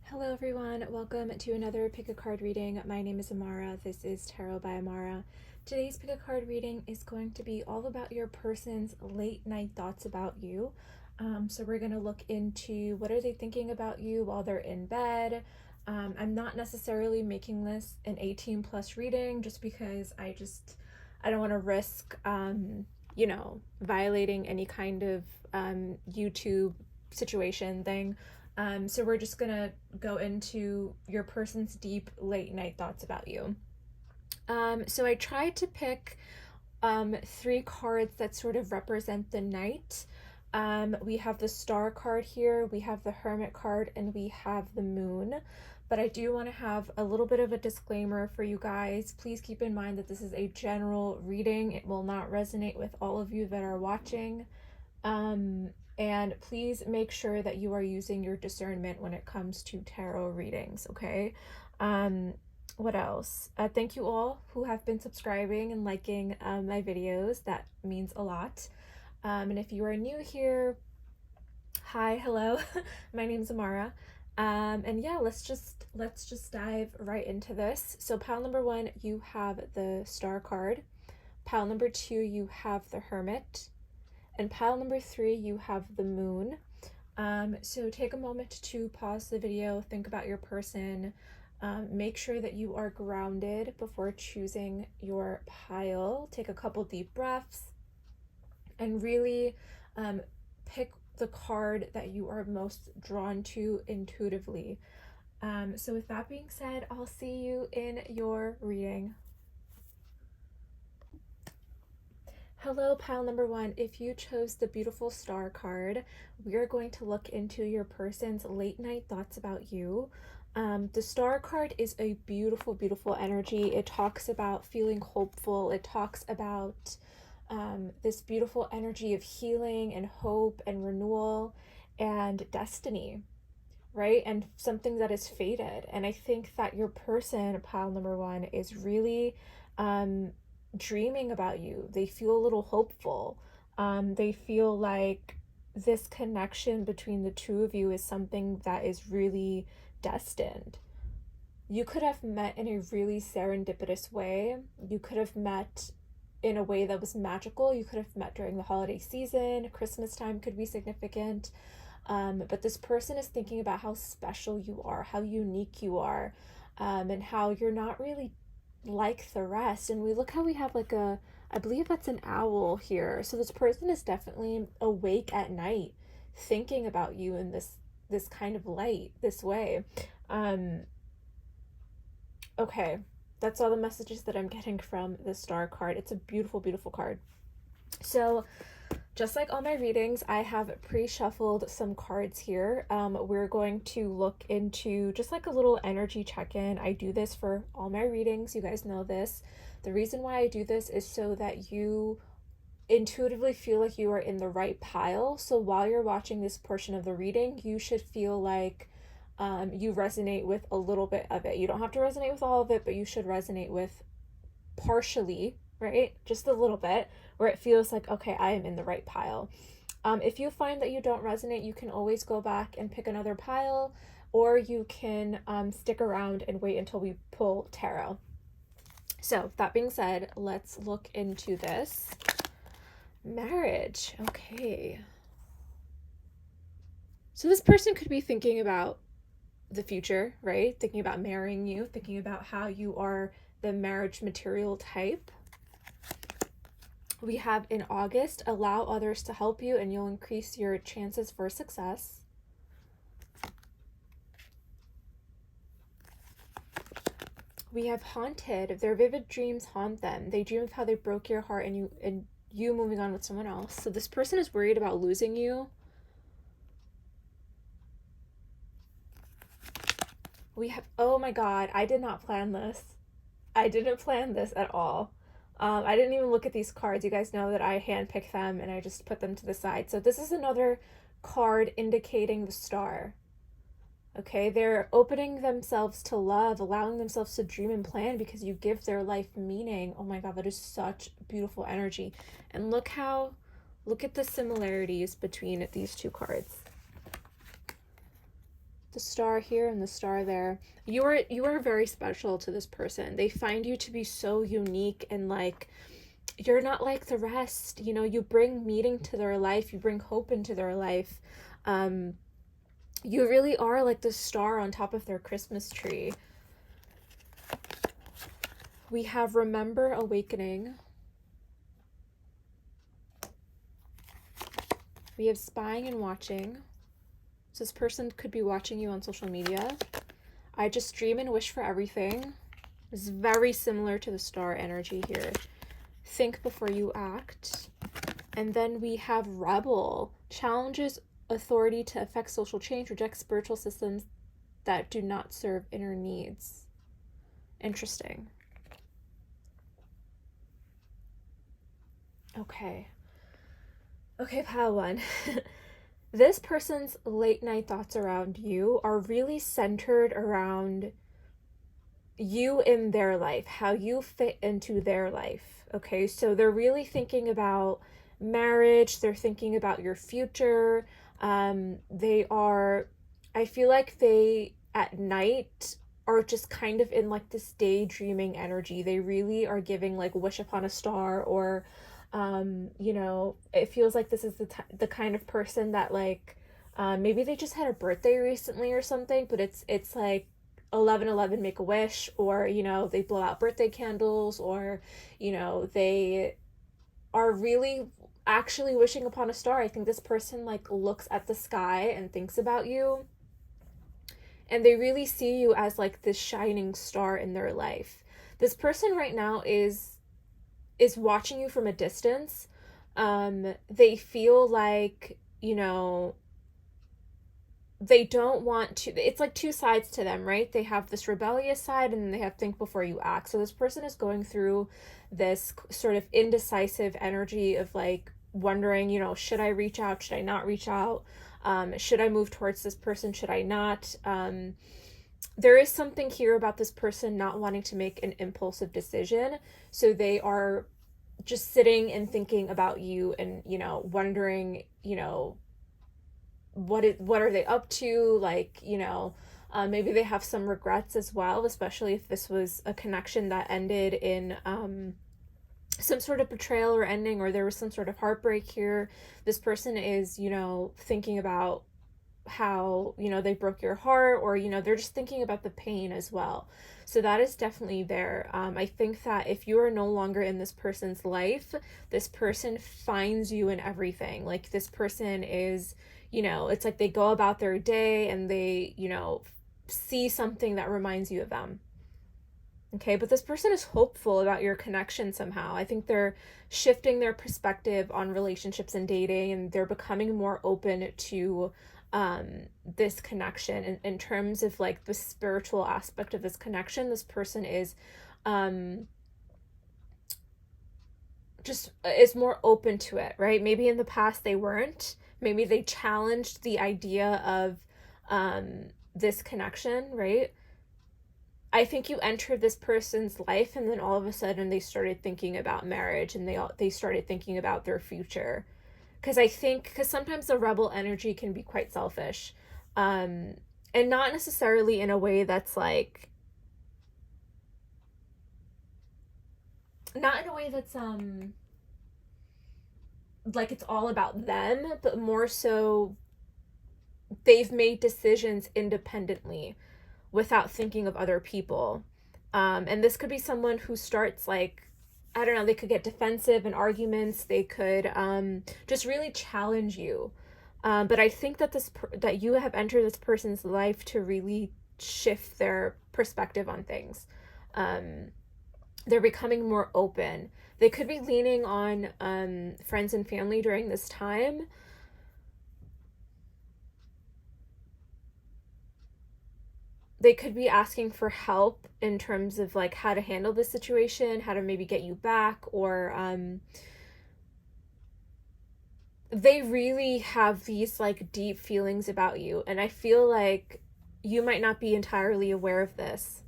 Hello everyone, welcome to another pick a card reading. My name is Amara. This is Tarot by Amara. Today's pick a card reading is going to be all about your person's late night thoughts about you. So we're going to look into what are they thinking about you while they're in bed. I'm not necessarily making this an 18 plus reading just because I don't want to risk violating any kind of YouTube situation thing. So we're just gonna go into your person's deep late night thoughts about you. So I tried to pick 3 cards that sort of represent the night. We have the Star card here, we have the Hermit card, and we have the Moon. But I do want to have a little bit of a disclaimer for you guys. Please keep in mind that this is a general reading. It will not resonate with all of you that are watching. And please make sure that you are using your discernment when it comes to tarot readings, okay? What else? Thank you all who have been subscribing and liking my videos. That means a lot. And if you are new here, hi, hello. My name's Amara. And yeah, let's just dive right into this. So pile number 1, you have the Star card. Pile number 2, you have the Hermit. And pile number 3, you have the Moon. So take a moment to pause the video, think about your person, make sure that you are grounded before choosing your pile. Take a couple deep breaths and really pick the card that you are most drawn to intuitively. So with that being said, I'll see you in your reading. Hello, pile number 1. If you chose the beautiful Star card, we are going to look into your person's late night thoughts about you. The Star card is a beautiful, beautiful energy. It talks about feeling hopeful. It talks about this beautiful energy of healing and hope and renewal and destiny, right? And something that is fated. And I think that your person, pile number 1, is really dreaming about you. They feel a little hopeful. They feel like this connection between the two of you is something that is really destined. You could have met in a really serendipitous way. You could have met in a way that was magical. You could have met during the holiday season. Christmas time could be significant. But this person is thinking about how special you are, how unique you are, and how you're not really like the rest. And we look how we have like I believe that's an owl here. So this person is definitely awake at night thinking about you in this kind of light, this way. Okay, that's all the messages that I'm getting from the Star card. It's a beautiful, beautiful card. So just like all my readings, I have pre-shuffled some cards here. We're going to look into just like a little energy check-in. I do this for all my readings. You guys know this. The reason why I do this is so that you intuitively feel like you are in the right pile. So while you're watching this portion of the reading, you should feel like you resonate with a little bit of it. You don't have to resonate with all of it, but you should resonate with partially, right? Just a little bit, where it feels like, okay, I am in the right pile. If you find that you don't resonate, you can always go back and pick another pile, or you can stick around and wait until we pull tarot. So that being said, let's look into this. Marriage. Okay. So this person could be thinking about the future, right? Thinking about marrying you, thinking about how you are the marriage material type. We have in August, allow others to help you and you'll increase your chances for success. We have haunted. Their vivid dreams haunt them. They dream of how they broke your heart and you moving on with someone else. So this person is worried about losing you. We have, oh my God, I did not plan this. I didn't plan this at all. I didn't even look at these cards. You guys know that I handpick them and I just put them to the side. So this is another card indicating the Star. Okay, they're opening themselves to love, allowing themselves to dream and plan because you give their life meaning. Oh my God, that is such beautiful energy. And look at the similarities between these two cards. The star here and the star there. You are very special to this person. They find you to be so unique and like you're not like the rest. You know, you bring meaning to their life, you bring hope into their life. Um, you really are like the star on top of their Christmas tree. We have remember awakening. We have spying and watching. So this person could be watching you on social media. I just dream and wish for everything. This is very similar to the star energy here. Think before you act. And then we have rebel. Challenges authority to affect social change, reject spiritual systems that do not serve inner needs. Interesting. Okay. Okay, pile one. This person's late night thoughts around you are really centered around you in their life, how you fit into their life. Okay, so they're really thinking about marriage, they're thinking about your future. They are, I feel like they at night are just kind of in like this daydreaming energy. They really are giving like wish upon a star, or you know, it feels like this is the kind of person that like maybe they just had a birthday recently or something, but it's like 11:11 make a wish, or you know, they blow out birthday candles, or you know, they are really actually wishing upon a star. I think this person like looks at the sky and thinks about you, and they really see you as like this shining star in their life. This person right now is watching you from a distance. They feel like, you know, they don't want to, it's like two sides to them, right? They have this rebellious side and then they have think before you act. So this person is going through this sort of indecisive energy of like wondering, you know, should I reach out? Should I not reach out? Should I move towards this person? Should I not? There is something here about this person not wanting to make an impulsive decision. So they are just sitting and thinking about you and, you know, wondering, you know, what are they up to, like, you know, maybe they have some regrets as well, especially if this was a connection that ended in some sort of betrayal or ending, or there was some sort of heartbreak here. This person is, you know, thinking about how, you know, they broke your heart, or you know, they're just thinking about the pain as well. So that is definitely there. I think that if you are no longer in this person's life, this person finds you in everything. Like this person is, you know, it's like they go about their day and they, you know, see something that reminds you of them. Okay, but this person is hopeful about your connection somehow. I think they're shifting their perspective on relationships and dating, and they're becoming more open to this connection in terms of like the spiritual aspect of this connection. This person is just is more open to it, right? Maybe in the past they weren't. Maybe they challenged the idea of this connection, right? I think you entered this person's life and then all of a sudden they started thinking about marriage, and they started thinking about their future. Because I think, because sometimes the rebel energy can be quite selfish, and not necessarily in a way that's like, not in a way that's like it's all about them, but more so they've made decisions independently without thinking of other people. And this could be someone who starts like, I don't know, they could get defensive in arguments. They could just really challenge you. But I think that that you have entered this person's life to really shift their perspective on things. They're becoming more open. They could be leaning on friends and family during this time. They could be asking for help in terms of like how to handle the situation, how to maybe get you back, or they really have these like deep feelings about you, and I feel like you might not be entirely aware of this.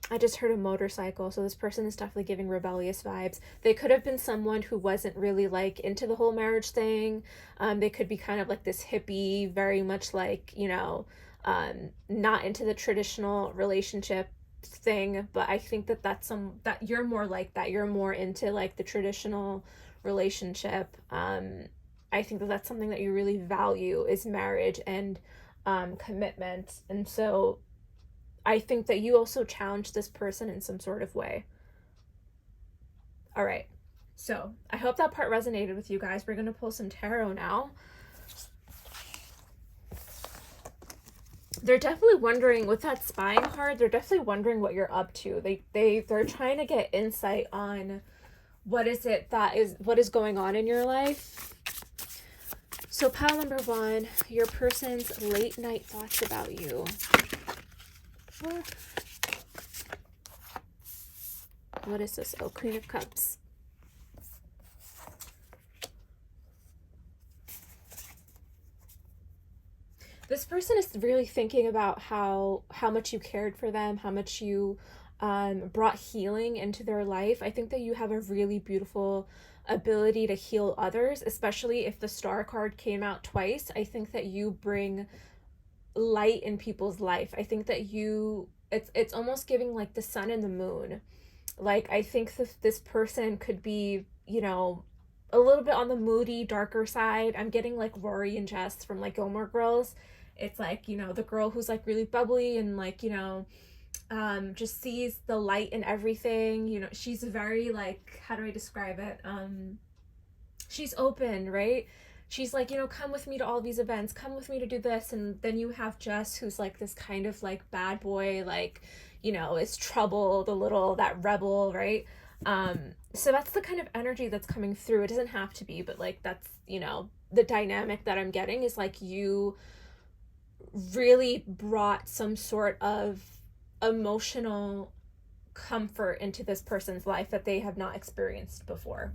I just heard a motorcycle, so this person is definitely giving rebellious vibes. They could have been someone who wasn't really like into the whole marriage thing. They could be kind of like this hippie, very much like, not into the traditional relationship thing. But I think that that you're more like that. You're more into like the traditional relationship. I think that that's something that you really value is marriage and commitment. And so I think that you also challenge this person in some sort of way. All right. So I hope that part resonated with you guys. We're going to pull some tarot now. They're definitely wondering, with that spying card, they're definitely wondering what you're up to. They're trying to get insight on what is going on in your life. So pile number 1, your person's late night thoughts about you. What is this? Oh, Queen of Cups. This person is really thinking about how much you cared for them, how much you brought healing into their life. I think that you have a really beautiful ability to heal others, especially if the Star card came out twice. I think that you bring light in people's life. I think that it's almost giving like the sun and the moon. Like, I think that this person could be, a little bit on the moody, darker side. I'm getting like Rory and Jess from like Gilmore Girls. It's like, the girl who's like really bubbly and like, just sees the light in everything. She's very like, how do I describe it? She's open, right? She's like, come with me to all these events, come with me to do this. And then you have Jess, who's like this kind of like bad boy, like, is trouble, that rebel, right? So that's the kind of energy that's coming through. It doesn't have to be, but like, that's, the dynamic that I'm getting is like, you really brought some sort of emotional comfort into this person's life that they have not experienced before.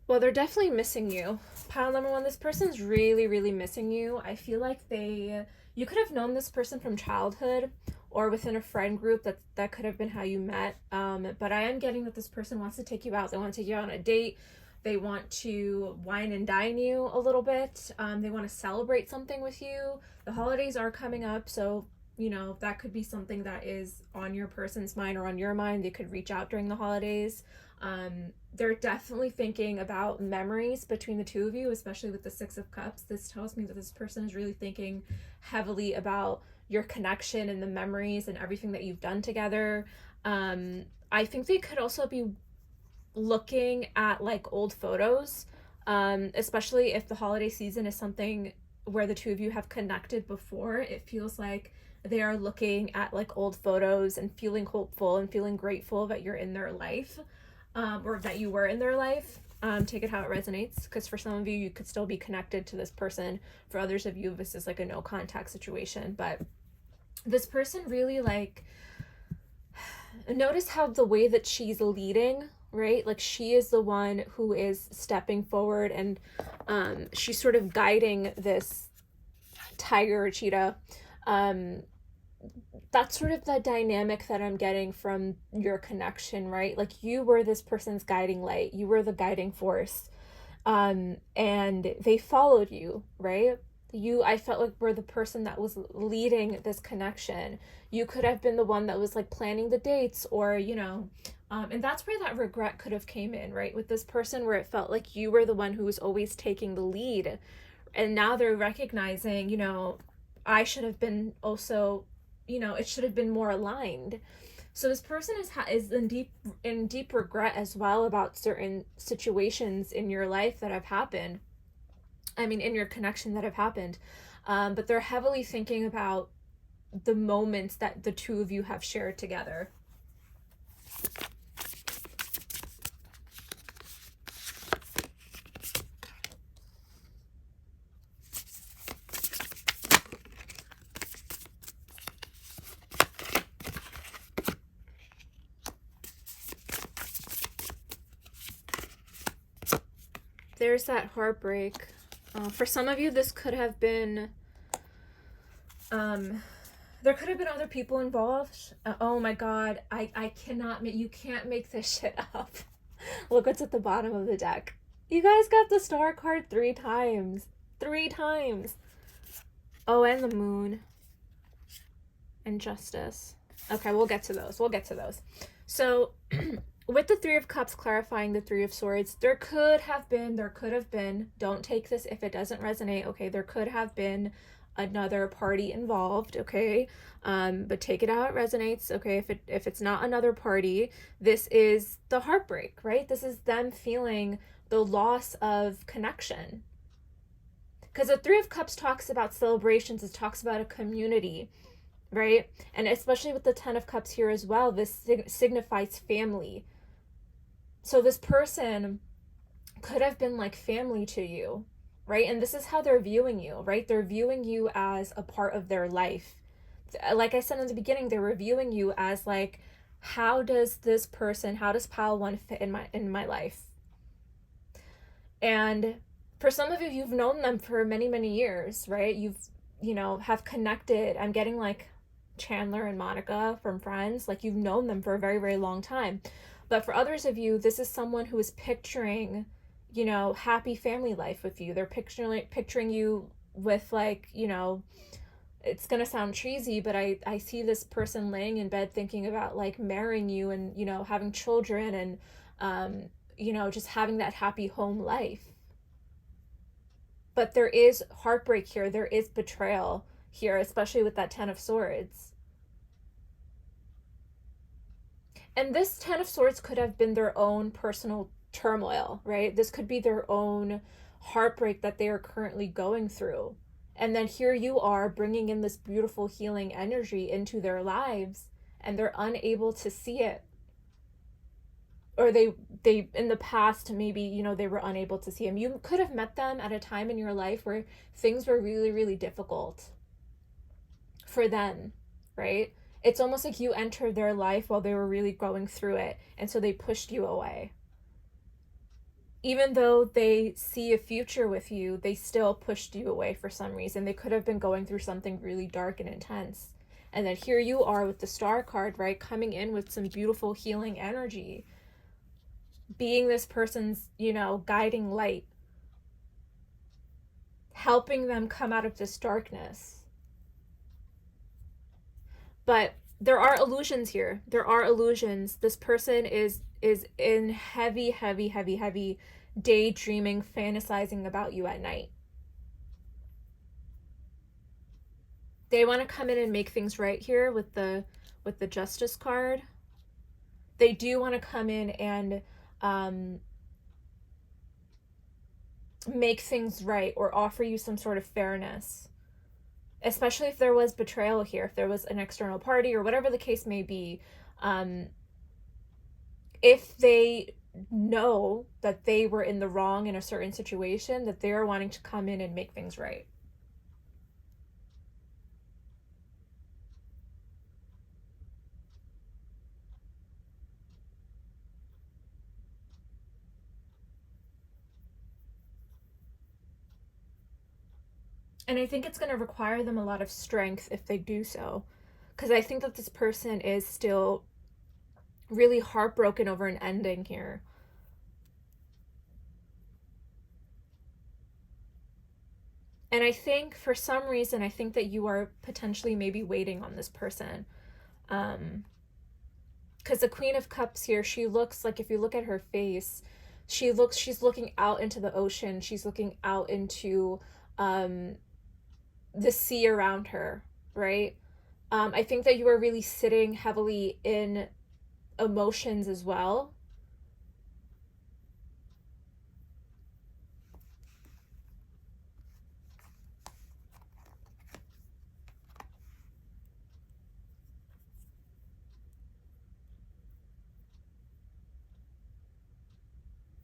Well, they're definitely missing you. Pile number 1, this person's really, really missing you. I feel like you could have known this person from childhood or within a friend group. That could have been how you met. But I am getting that this person wants to take you out. They want to take you out on a date. They want to wine and dine you a little bit. They want to celebrate something with you. The holidays are coming up, so that could be something that is on your person's mind or on your mind. They could reach out during the holidays. They're definitely thinking about memories between the two of you, especially with the 6 of Cups. This tells me that this person is really thinking heavily about your connection and the memories and everything that you've done together. I think they could also be looking at like old photos, especially if the holiday season is something where the two of you have connected before. It feels like they are looking at like old photos and feeling hopeful and feeling grateful that you're in their life. Or that you were in their life. Take it how it resonates, because for some of you, you could still be connected to this person. For others of you, this is like a no contact situation. But this person really like, notice how the way that she's leading, right? Like, she is the one who is stepping forward, and she's sort of guiding this tiger or cheetah. That's sort of the dynamic that I'm getting from your connection, right? Like, you were this person's guiding light. You were the guiding force. And they followed you, right? I felt like were the person that was leading this connection. You could have been the one that was like planning the dates, or, and that's where that regret could have came in, right? With this person, where it felt like you were the one who was always taking the lead. And now they're recognizing, I should have been also, it should have been more aligned. So this person is in deep regret as well about certain situations in your life that have happened. I mean, in your connection that have happened. But they're heavily thinking about the moments that the two of you have shared together. there's that heartbreak. For some of you, this could have been, there could have been other people involved. Oh my God, I cannot, you can't make this shit up. Look what's at the bottom of the deck. You guys got the star card 3 times. 3 times. Oh, and the moon. And justice. Okay, we'll get to those. So, with the 3 of Cups clarifying the 3 of Swords, there could have been, don't take this if it doesn't resonate, okay, there could have been another party involved, okay, but take it how it resonates, okay, if it's not another party, this is the heartbreak, right? This is them feeling the loss of connection. Because the 3 of Cups talks about celebrations, it talks about a community, right? And especially with the 10 of Cups here as well, this signifies family. So this person could have been like family to you, right? And this is how they're viewing you, right? They're viewing you as a part of their life. Like I said in the beginning, they're viewing you as like, how does Pile 1 fit in my life? And for some of you, you've known them for many, many years, right? Have connected. I'm getting like Chandler and Monica from Friends, like you've known them for a very, very long time. But for others of you, this is someone who is picturing, happy family life with you. They're picturing you with like, it's gonna sound cheesy, but I see this person laying in bed thinking about like marrying you and, having children and, just having that happy home life. But there is heartbreak here. There is betrayal here, especially with that 10 of Swords. And this 10 of Swords could have been their own personal turmoil, right? This could be their own heartbreak that they are currently going through. And then here you are bringing in this beautiful healing energy into their lives, and they're unable to see it. Or they in the past, maybe, they were unable to see him. You could have met them at a time in your life where things were really, really difficult for them, right? It's almost like you entered their life while they were really going through it, and so they pushed you away. Even though they see a future with you, they still pushed you away for some reason. They could have been going through something really dark and intense. And then here you are with the Star card, right? Coming in with some beautiful healing energy. Being this person's, guiding light. Helping them come out of this darkness. But there are illusions here. There are illusions. This person is in heavy, heavy, heavy, heavy daydreaming, fantasizing about you at night. They want to come in and make things right here with the Justice card. They do want to come in and make things right or offer you some sort of fairness, especially if there was betrayal here, if there was an external party or whatever the case may be. If they know that they were in the wrong in a certain situation, that they are wanting to come in and make things right. And I think it's going to require them a lot of strength if they do so. Because I think that this person is still really heartbroken over an ending here. And I think for some reason, I think that you are potentially maybe waiting on this person. Because the Queen of Cups here, she looks like, if you look at her face, she's looking out into the ocean. She's looking out into the sea around her, right? I think that you are really sitting heavily in emotions as well.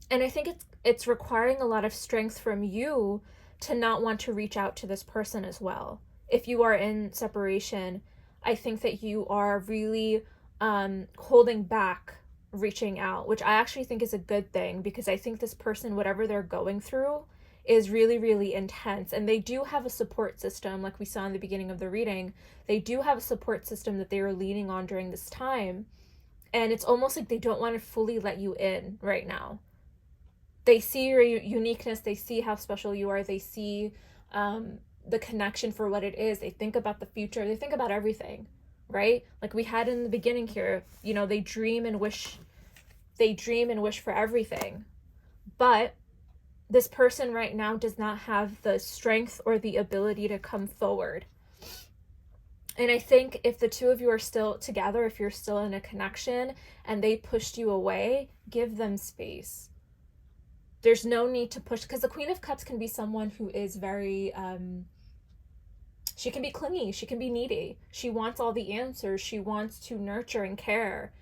And I think it's requiring a lot of strength from you to not want to reach out to this person as well. If you are in separation, I think that you are really holding back reaching out, which I actually think is a good thing, because I think this person, whatever they're going through, is really, really intense. And they do have a support system, like we saw in the beginning of the reading. They do have a support system that they are leaning on during this time. And it's almost like they don't want to fully let you in right now. They see your uniqueness. They see how special you are. They see the connection for what it is. They think about the future. They think about everything, right? Like we had in the beginning here, you know, they dream and wish for everything. But this person right now does not have the strength or the ability to come forward. And I think if the two of you are still together, if you're still in a connection and they pushed you away, give them space. There's no need to push, because the Queen of Cups can be someone who is very, she can be clingy, she can be needy. She wants all the answers. She wants to nurture and care.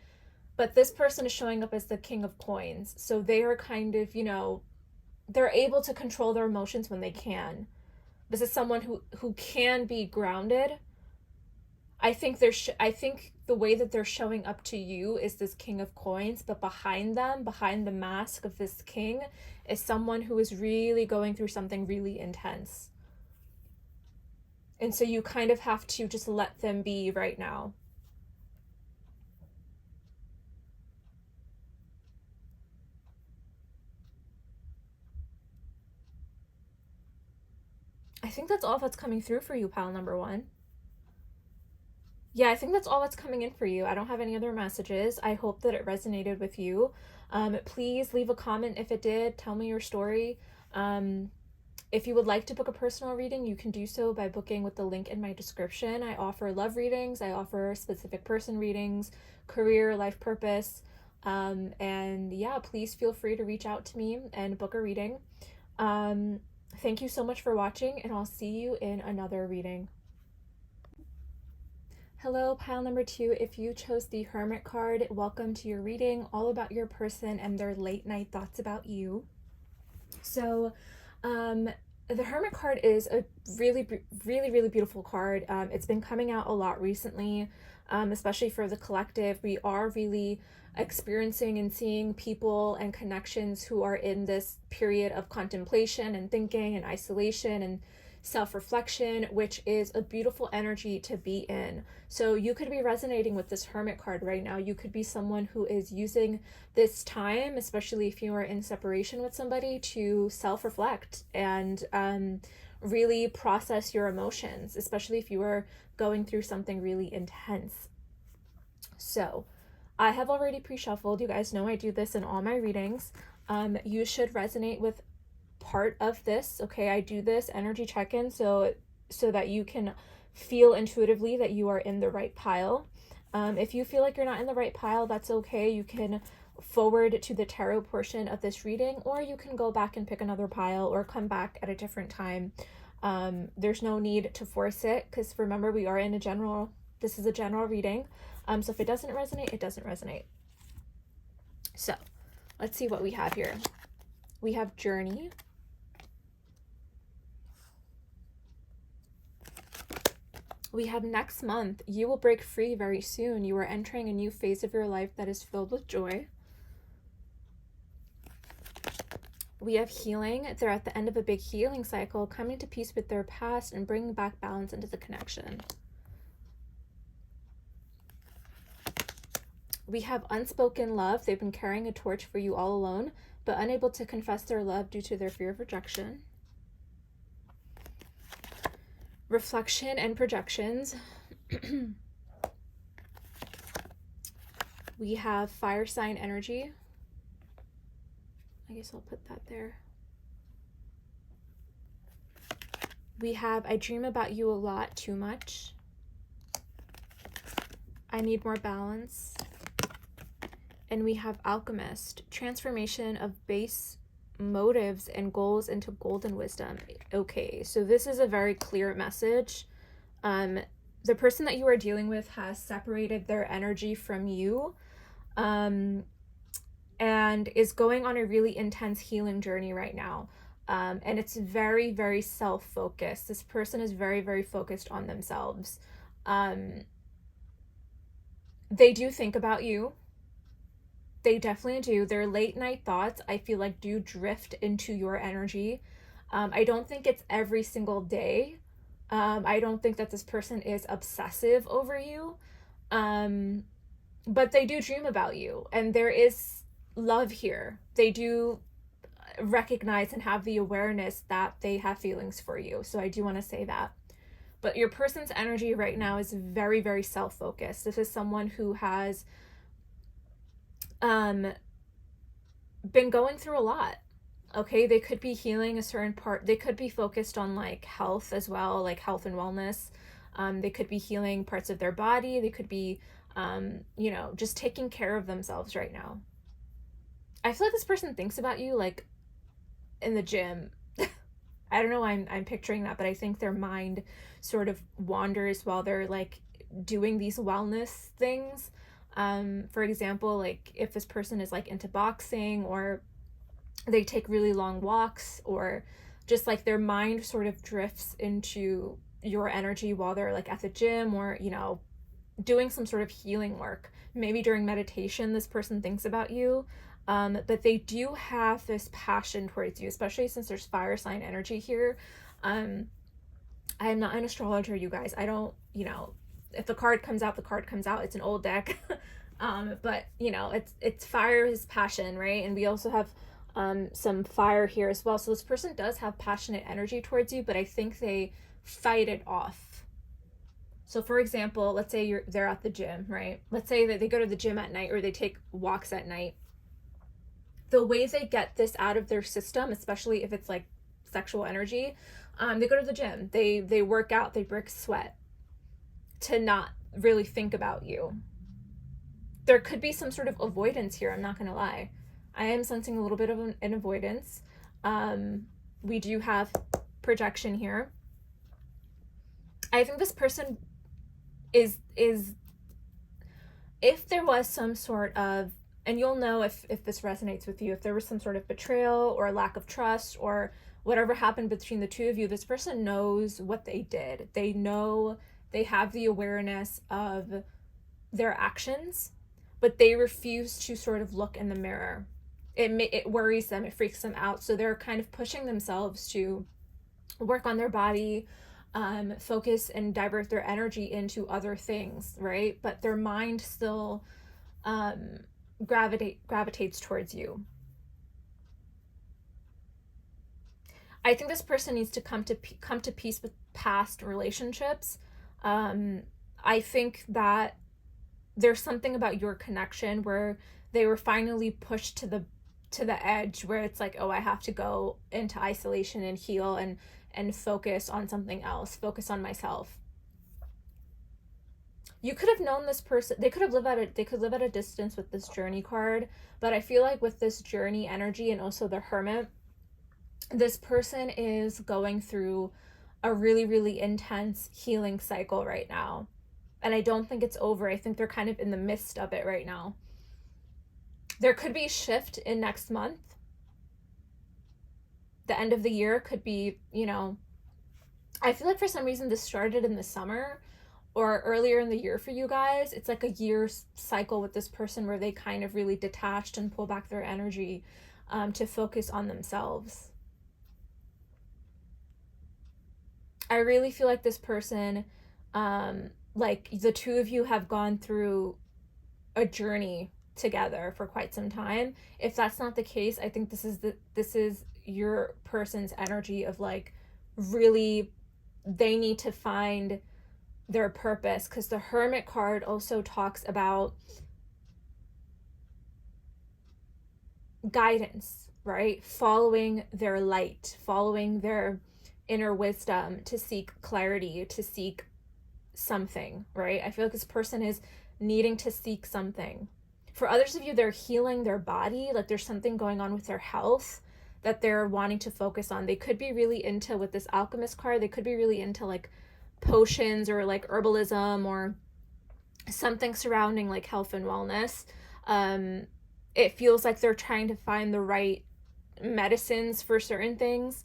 But this person is showing up as the King of Coins. So they are kind of, you know, they're able to control their emotions when they can. This is someone who can be grounded. I think the way that they're showing up to you is this King of Coins, but behind them, behind the mask of this king, is someone who is really going through something really intense. And so you kind of have to just let them be right now. I think that's all that's coming through for you, pile number one. Yeah, I think that's all that's coming in for you. I don't have any other messages. I hope that it resonated with you. Please leave a comment if it did. Tell me your story. If you would like to book a personal reading, you can do so by booking with the link in my description. I offer love readings. I offer specific person readings, career, life purpose. And yeah, please feel free to reach out to me and book a reading. Thank you so much for watching, and I'll see you in another reading. Hello, pile number two. If you chose the Hermit card, welcome to your reading, all about your person and their late night thoughts about you. So, the Hermit card is a really, really, really beautiful card. It's been coming out a lot recently, especially for the collective. We are really experiencing and seeing people and connections who are in this period of contemplation and thinking and isolation and self-reflection, which is a beautiful energy to be in. So you could be resonating with this Hermit card right now. You could be someone who is using this time, especially if you are in separation with somebody, to self-reflect and really process your emotions, especially if you are going through something really intense. So I have already pre-shuffled. You guys know I do this in all my readings. You should resonate with part of this. Okay, I do this energy check-in so that you can feel intuitively that you are in the right pile. If you feel like you're not in the right pile, that's okay. You can forward to the tarot portion of this reading, or you can go back and pick another pile or come back at a different time. There's no need to force it, because remember, we are in this is a general reading. So if it doesn't resonate, it doesn't resonate. So let's see what we have here. We have Journey. We have Next Month. You will break free very soon. You are entering a new phase of your life that is filled with joy. We have Healing. They're at the end of a big healing cycle, coming to peace with their past and bringing back balance into the connection. We have Unspoken Love. They've been carrying a torch for you all alone, but unable to confess their love due to their fear of rejection. Reflection and Projections. We have Fire Sign Energy. I guess I'll put that there. We have I Dream About You a Lot, Too Much. I Need More Balance. And we have Alchemist, transformation of base motives and goals into golden wisdom. Okay, so this is a very clear message. The person that you are dealing with has separated their energy from you, and is going on a really intense healing journey right now. And it's very, very self-focused. This person is very, very focused on themselves. They do think about you. They definitely do. Their late night thoughts, I feel like, do drift into your energy. I don't think it's every single day. I don't think that this person is obsessive over you. Um, but they do dream about you, and there is love here. They do recognize and have the awareness that they have feelings for you. So I do want to say that. But your person's energy right now is very, very self focused. This is someone who has um, been going through a lot. Okay, they could be healing a certain part. They could be focused on like health as well, like health and wellness. They could be healing parts of their body. They could be, just taking care of themselves right now. I feel like this person thinks about you like in the gym. I don't know why I'm picturing that, but I think their mind sort of wanders while they're like doing these wellness things. For example, like if this person is like into boxing, or they take really long walks, or just like their mind sort of drifts into your energy while they're like at the gym, or doing some sort of healing work. Maybe during meditation this person thinks about you. But they do have this passion towards you, especially since there's fire sign energy here. I am not an astrologer, you guys. I don't, if the card comes out, the card comes out. It's an old deck. But it's fire is passion, right? And we also have some fire here as well. So this person does have passionate energy towards you, but I think they fight it off. So for example, let's say they're at the gym, right? Let's say that they go to the gym at night, or they take walks at night. The way they get this out of their system, especially if it's like sexual energy, they go to the gym, they work out, they break sweat to not really think about you. There could be some sort of avoidance here, I'm not gonna lie. I am sensing a little bit of an avoidance. We do have projection here. I think this person is if there was some sort of, and you'll know if this resonates with you, if there was some sort of betrayal or lack of trust or whatever happened between the two of you, this person knows what they did. They know, they have the awareness of their actions, but they refuse to sort of look in the mirror. It worries them, it freaks them out. So they're kind of pushing themselves to work on their body, focus and divert their energy into other things, right? But their mind still gravitates towards you. I think this person needs to come to peace with past relationships. I think that there's something about your connection where they were finally pushed to the edge, where it's like, oh, I have to go into isolation and heal and focus on something else, focus on myself. You could have known this person, they could live at a distance with this journey card, but I feel like with this journey energy and also the hermit, this person is going through a really, really intense healing cycle right now. And I don't think it's over. I think they're kind of in the midst of it right now. There could be a shift in next month. The end of the year could be, I feel like for some reason this started in the summer or earlier in the year for you guys. It's like a year's cycle with this person where they kind of really detached and pull back their energy to focus on themselves. I really feel like this person, like the two of you have gone through a journey together for quite some time. If that's not the case, I think this is your person's energy of like, really, they need to find their purpose, because the Hermit card also talks about guidance, right? Following their light, following their inner wisdom to seek clarity, to seek something, right? I feel like this person is needing to seek something. For others of you, they're healing their body, like there's something going on with their health that they're wanting to focus on. They could be really into, with this alchemist card, they could be really into like potions or like herbalism or something surrounding like health and wellness. It feels like they're trying to find the right medicines for certain things.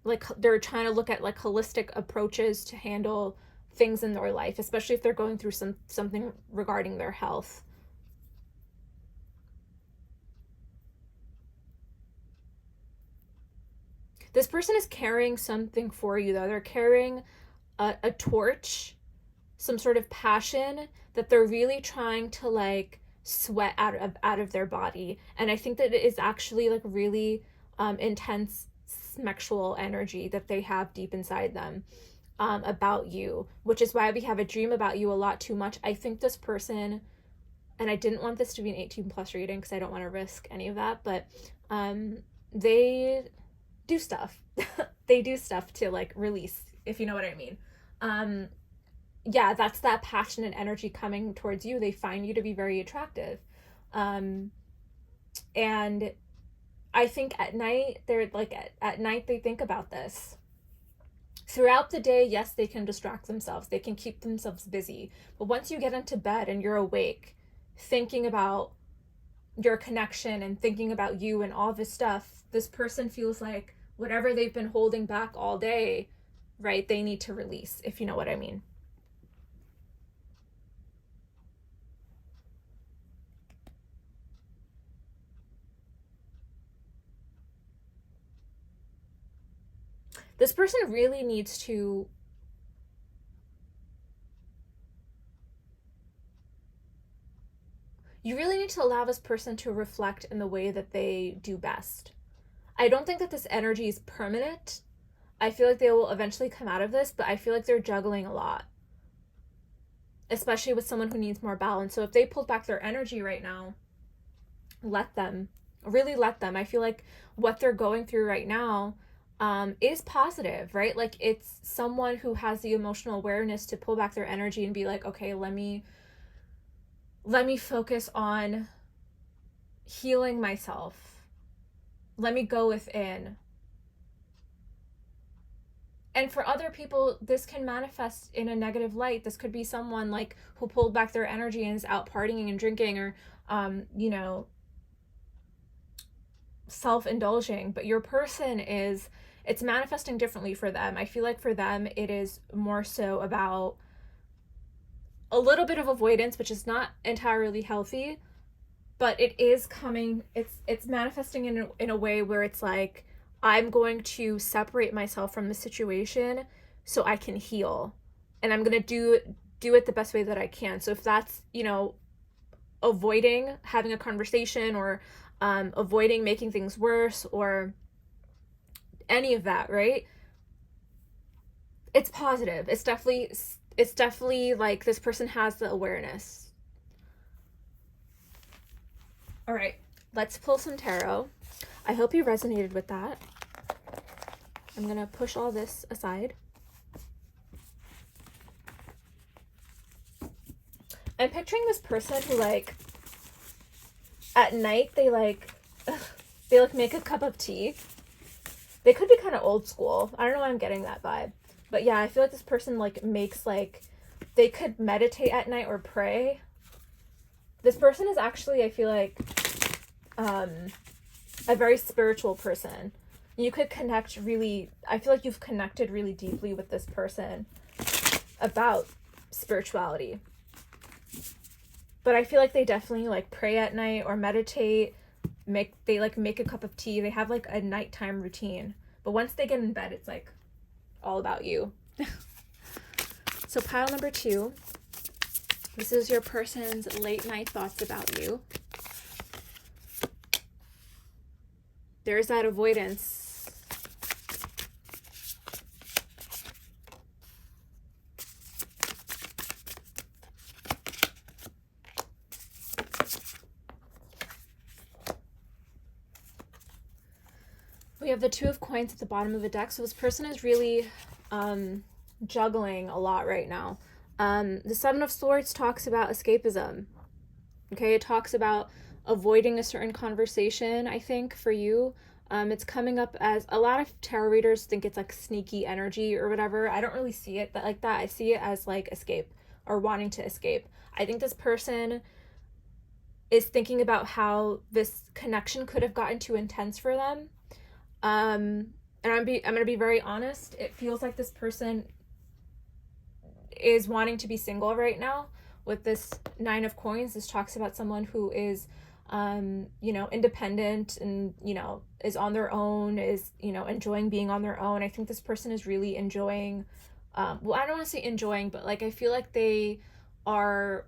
Like they're trying to look at like holistic approaches to handle things in their life, especially if they're going through something regarding their health. This person is carrying something for you, though. They're carrying a torch, some sort of passion that they're really trying to like sweat out of their body. And I think that it is actually like really intense sexual energy that they have deep inside them about you, which is why we have a dream about you a lot too much. I think this person, and I didn't want this to be an 18 plus reading because I don't want to risk any of that, but they do stuff. They do stuff to like release, if you know what I mean. Yeah, that's that passion and energy coming towards you. They find you to be very attractive. And I think at night, they're like, at night, they think about this. Throughout the day, yes, they can distract themselves. They can keep themselves busy. But once you get into bed and you're awake, thinking about your connection and thinking about you and all this stuff, this person feels like whatever they've been holding back all day, right, they need to release, if you know what I mean. This person really needs to you really need to allow this person to reflect in the way that they do best. I don't think that this energy is permanent. I feel like they will eventually come out of this, but I feel like they're juggling a lot, especially with someone who needs more balance. So if they pulled back their energy right now, let them, really let them. I feel like what they're going through right now is positive, right? Like it's someone who has the emotional awareness to pull back their energy and be like, okay, let me focus on healing myself. Let me go within. And for other people, this can manifest in a negative light. This could be someone like who pulled back their energy and is out partying and drinking, or self-indulging. But your person is, it's manifesting differently for them. I feel like for them, it is more so about a little bit of avoidance, which is not entirely healthy, but it is coming, it's manifesting in a way where it's like, I'm going to separate myself from the situation so I can heal. And I'm going to do it the best way that I can. So if that's, avoiding having a conversation, or avoiding making things worse, or any of that, right? It's positive. It's definitely like this person has the awareness. All right, let's pull some tarot. I hope you resonated with that. I'm going to push all this aside. I'm picturing this person who, like, at night, they make a cup of tea. They could be kind of old school. I don't know why I'm getting that vibe. But yeah, I feel like this person, like, makes, like, they could meditate at night or pray. This person is actually, I feel like, a very spiritual person. You could connect really, I feel like you've connected really deeply with this person about spirituality. But I feel like they definitely like pray at night or meditate, make a cup of tea. They have like a nighttime routine. But once they get in bed, it's like all about you. So pile number 2. This is your person's late night thoughts about you. There's that avoidance. We have the 2 of coins at the bottom of the deck. So this person is really juggling a lot right now. The 7 of Swords talks about escapism. Okay, it talks about avoiding a certain conversation, I think, for you. It's coming up as, a lot of tarot readers think it's like sneaky energy or whatever. I don't really see it like that. I see it as like escape, or wanting to escape. I think this person is thinking about how this connection could have gotten too intense for them. And I'm going to be very honest. It feels like this person is wanting to be single right now. With this 9 of coins, this talks about someone who is independent and, is on their own, is, enjoying being on their own. I think this person is really enjoying, well, I don't want to say enjoying, but like, I feel like they are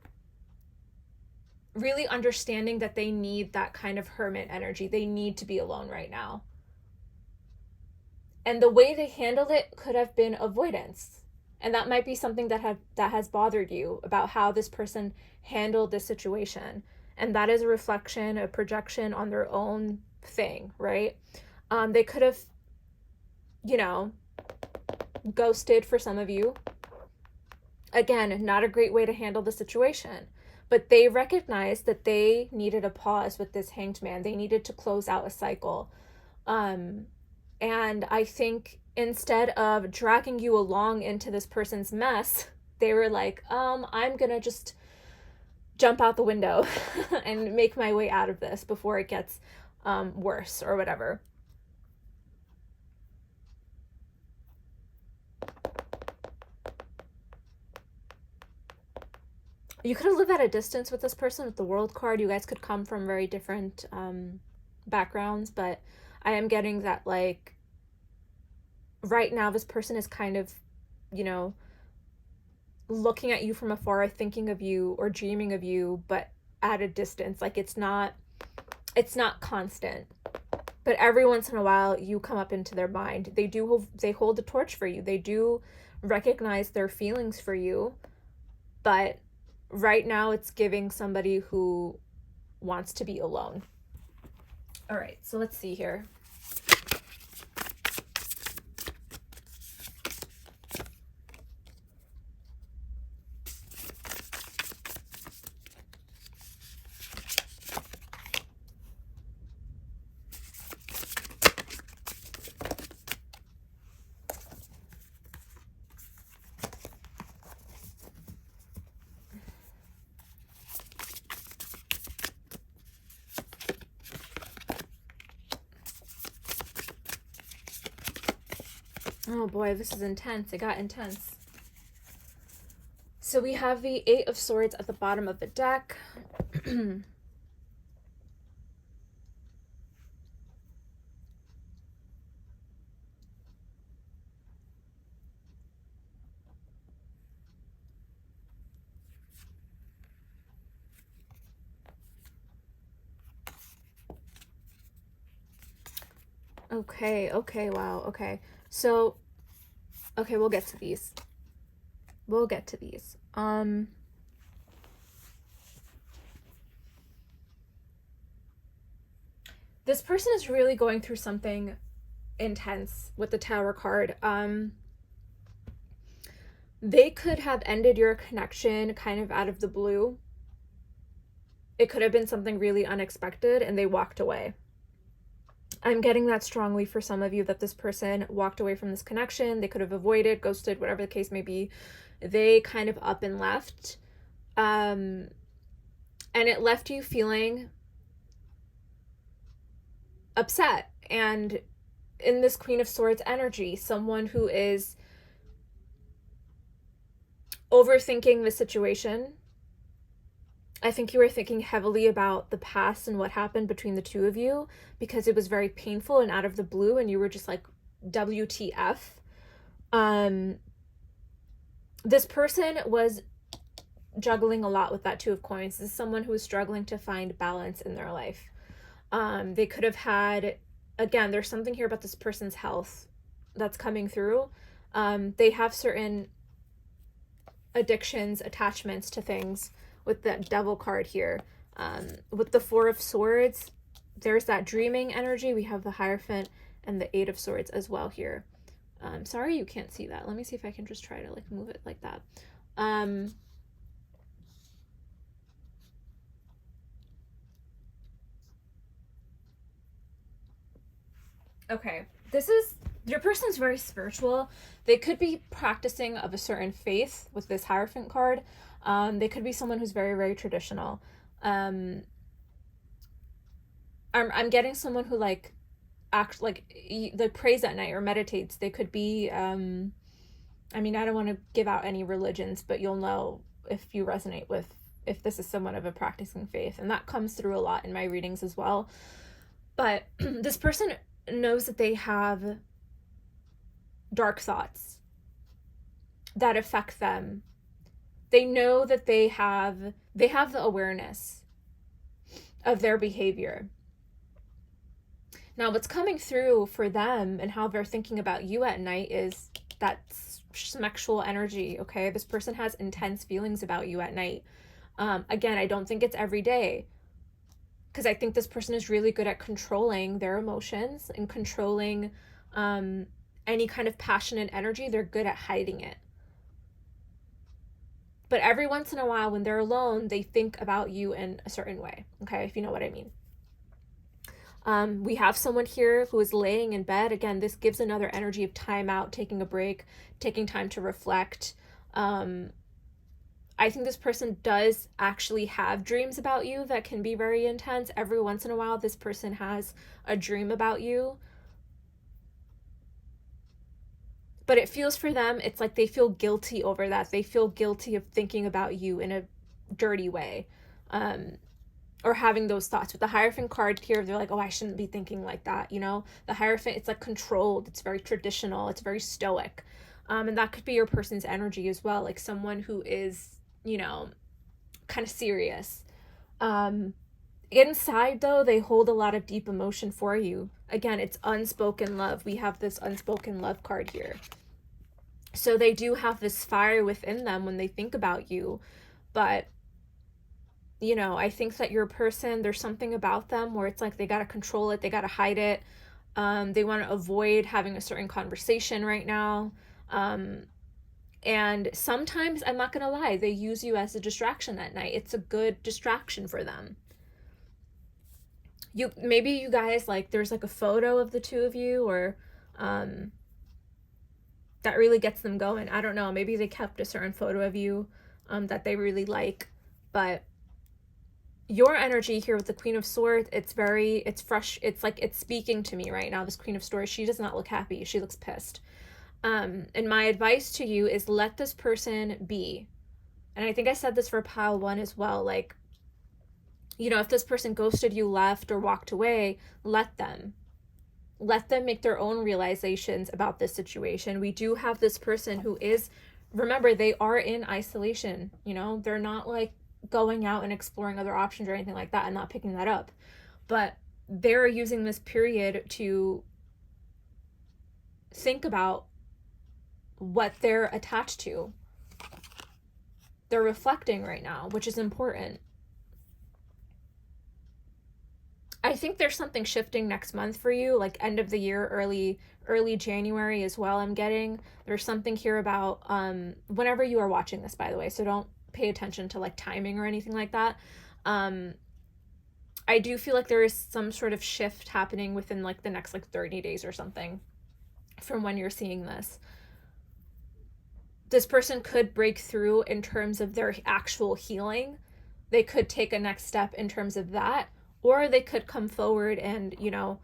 really understanding that they need that kind of hermit energy. They need to be alone right now. And the way they handled it could have been avoidance. And that might be something that has bothered you about how this person handled this situation. And that is a reflection, a projection on their own thing, right? They could have, ghosted for some of you. Again, not a great way to handle the situation. But they recognized that they needed a pause with this Hanged Man. They needed to close out a cycle. And I think instead of dragging you along into this person's mess, they were like, I'm gonna just jump out the window and make my way out of this before it gets worse or whatever. You could have lived at a distance with this person with the World card. You guys could come from very different backgrounds, but I am getting that, like, right now this person is kind of, looking at you from afar, thinking of you or dreaming of you, but at a distance. Like, it's not constant. But every once in a while you come up into their mind. They hold the torch for you. They do recognize their feelings for you, but right now it's giving somebody who wants to be alone. All right, so let's see here. Oh boy, this is intense. It got intense. So we have the Eight of Swords at the bottom of the deck. Okay, wow, okay. So, okay, we'll get to these. This person is really going through something intense with the Tower card. They could have ended your connection kind of out of the blue. It could have been something really unexpected and they walked away. I'm getting that strongly for some of you, that this person walked away from this connection. They could have avoided, ghosted, whatever the case may be. They kind of up and left. And it left you feeling upset. And in this Queen of Swords energy, someone who is overthinking the situation. I think you were thinking heavily about the past and what happened between the two of you because it was very painful and out of the blue, and you were just like, WTF. This person was juggling a lot with that Two of Coins. This is someone who is struggling to find balance in their life. They could have had, again, there's something here about this person's health that's coming through. They have certain addictions, attachments to things with that Devil card here. With the Four of Swords, there's that dreaming energy. We have the Hierophant and the Eight of Swords as well here. Sorry you can't see that. Let me see if I can just try to like move it like that. Okay, your person's very spiritual. They could be practicing of a certain faith with this Hierophant card. They could be someone who's very, very traditional. I'm getting someone who like prays at night or meditates. They could be, I mean, I don't want to give out any religions, but you'll know if you resonate with if this is somewhat of a practicing faith, and that comes through a lot in my readings as well. But this person knows that they have dark thoughts that affect them. They know that they have the awareness of their behavior. Now, what's coming through for them and how they're thinking about you at night is that sexual energy, okay? This person has intense feelings about you at night. Again, I don't think it's every day, because I think this person is really good at controlling their emotions and controlling any kind of passionate energy. They're good at hiding it. But every once in a while, when they're alone, they think about you in a certain way, okay, if you know what I mean. We have someone here who is laying in bed. Again, this gives another energy of time out, taking a break, taking time to reflect. I think this person does actually have dreams about you that can be very intense. Every once in a while, this person has a dream about you. But it feels for them, it's like they feel guilty over that. They feel guilty of thinking about you in a dirty way. Or having those thoughts. With the Hierophant card here, they're like, oh, I shouldn't be thinking like that, you know? The Hierophant, it's like controlled, it's very traditional, it's very stoic. And that could be your person's energy as well, like someone who is, you know, kind of serious. Inside, though, they hold a lot of deep emotion for you. Again, it's unspoken love. We have this unspoken love card here. So they do have this fire within them when they think about you, but you know, I think that your person, there's something about them where it's like they got to control it, they got to hide it. They want to avoid having a certain conversation right now. And sometimes, I'm not going to lie, they use you as a distraction at night. It's a good distraction for them. Maybe you guys, like, there's like a photo of the two of you, or that really gets them going. I don't know. Maybe they kept a certain photo of you that they really like. But your energy here with the Queen of Swords, it's fresh. It's like it's speaking to me right now. This Queen of Swords, she does not look happy. She looks pissed. And my advice to you is let this person be. And I think I said this for pile 1 as well. Like, you know, if this person ghosted you, left, or walked away, let them make their own realizations about this situation. We do have this person who is, remember, they are in isolation. You know, they're not like going out and exploring other options or anything like that. I'm not picking that up, but they're using this period to think about what they're attached to. They're reflecting right now, which is important. I think there's something shifting next month for you, like end of the year, early January as well. I'm getting there's something here about whenever you are watching this, by the way, so don't pay attention to like timing or anything like that. I do feel like there is some sort of shift happening within like the next like 30 days or something from when you're seeing this. This person could break through in terms of their actual healing. They could take a next step in terms of that, or they could come forward and, you know,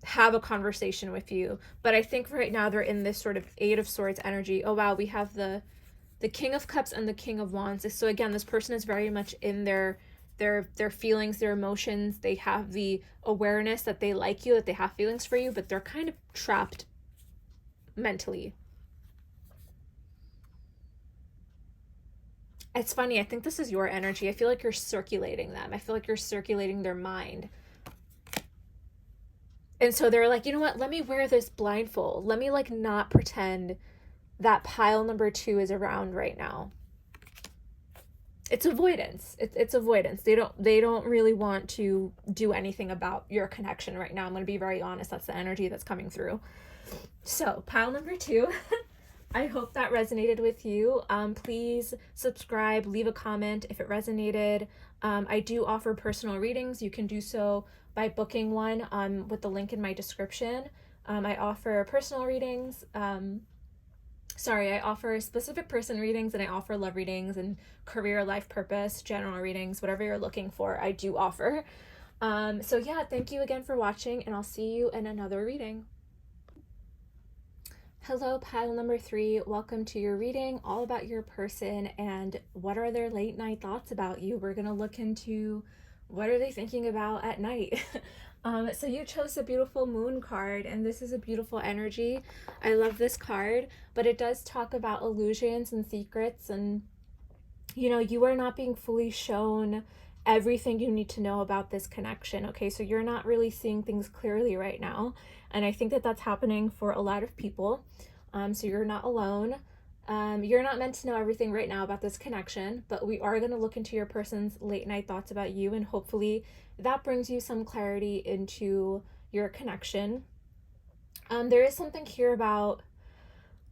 have a conversation with you. But I think right now they're in this sort of 8 of Swords energy. Oh wow, we have the King of Cups and the King of Wands. So again, this person is very much in their feelings, their emotions. They have the awareness that they like you, that they have feelings for you, but they're kind of trapped mentally. It's funny, I think this is your energy. I feel like you're circulating them. I feel like you're circulating their mind. And so they're like, you know what? Let me wear this blindfold. Let me like not pretend that pile number 2 is around right now. It's avoidance. It's avoidance. They don't really want to do anything about your connection right now. I'm going to be very honest. That's the energy that's coming through. So pile number 2. I hope that resonated with you. Please subscribe, leave a comment if it resonated. I do offer personal readings. You can do so by booking one with the link in my description. I offer personal readings. I offer specific person readings, and I offer love readings and career, life purpose, general readings, whatever you're looking for, I do offer. So yeah, thank you again for watching, and I'll see you in another reading. Hello, pile number 3. Welcome to your reading, all about your person and what are their late night thoughts about you. We're going to look into what are they thinking about at night. So you chose a beautiful moon card, and this is a beautiful energy. I love this card, but it does talk about illusions and secrets, and you are not being fully shown everything you need to know about this connection. Okay, so you're not really seeing things clearly right now, and I think that that's happening for a lot of people. So you're not alone. You're not meant to know everything right now about this connection, but we are going to look into your person's late night thoughts about you, and hopefully that brings you some clarity into your connection. There is something here about,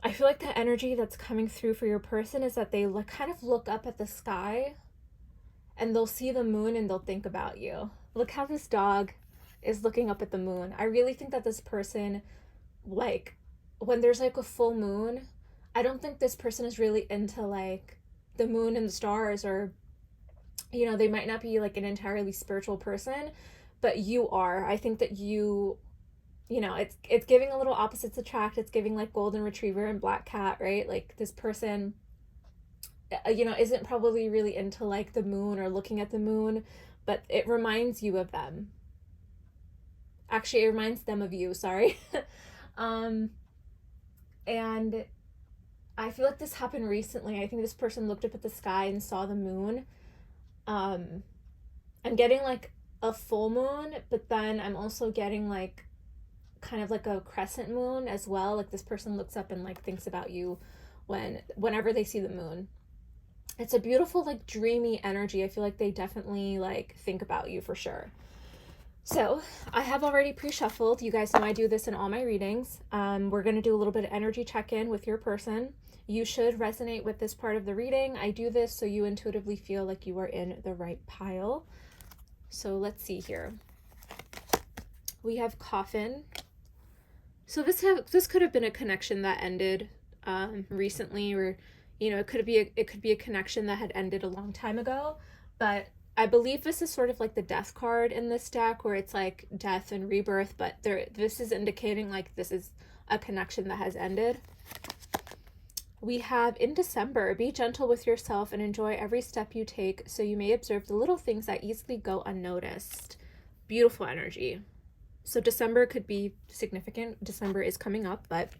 I feel like the energy that's coming through for your person is that they kind of look up at the sky and they'll see the moon and they'll think about you. Look how this dog is looking up at the moon. I really think that this person, like, when there's like a full moon, I don't think this person is really into like the moon and the stars, or they might not be like an entirely spiritual person, but you are. I think that it's giving a little opposites attract. It's giving like golden retriever and black cat, right? Like this person isn't probably really into like the moon or looking at the moon, but it reminds you of them. Actually, it reminds them of you, sorry. And I feel like this happened recently. I think this person looked up at the sky and saw the moon. I'm getting like a full moon, but then I'm also getting like kind of like a crescent moon as well. Like this person looks up and like thinks about you whenever they see the moon. It's a beautiful like dreamy energy. I feel like they definitely like think about you for sure. So I have already pre-shuffled. You guys know I do this in all my readings. We're going to do a little bit of energy check-in with your person. You should resonate with this part of the reading. I do this so you intuitively feel like you are in the right pile. So let's see here. We have coffin. So this could have been a connection that ended recently, or it could be a connection that had ended a long time ago. But I believe this is sort of like the death card in this deck, where it's like death and rebirth. But this is indicating like this is a connection that has ended. We have in December, be gentle with yourself and enjoy every step you take, so you may observe the little things that easily go unnoticed. Beautiful energy. So December could be significant. December is coming up, but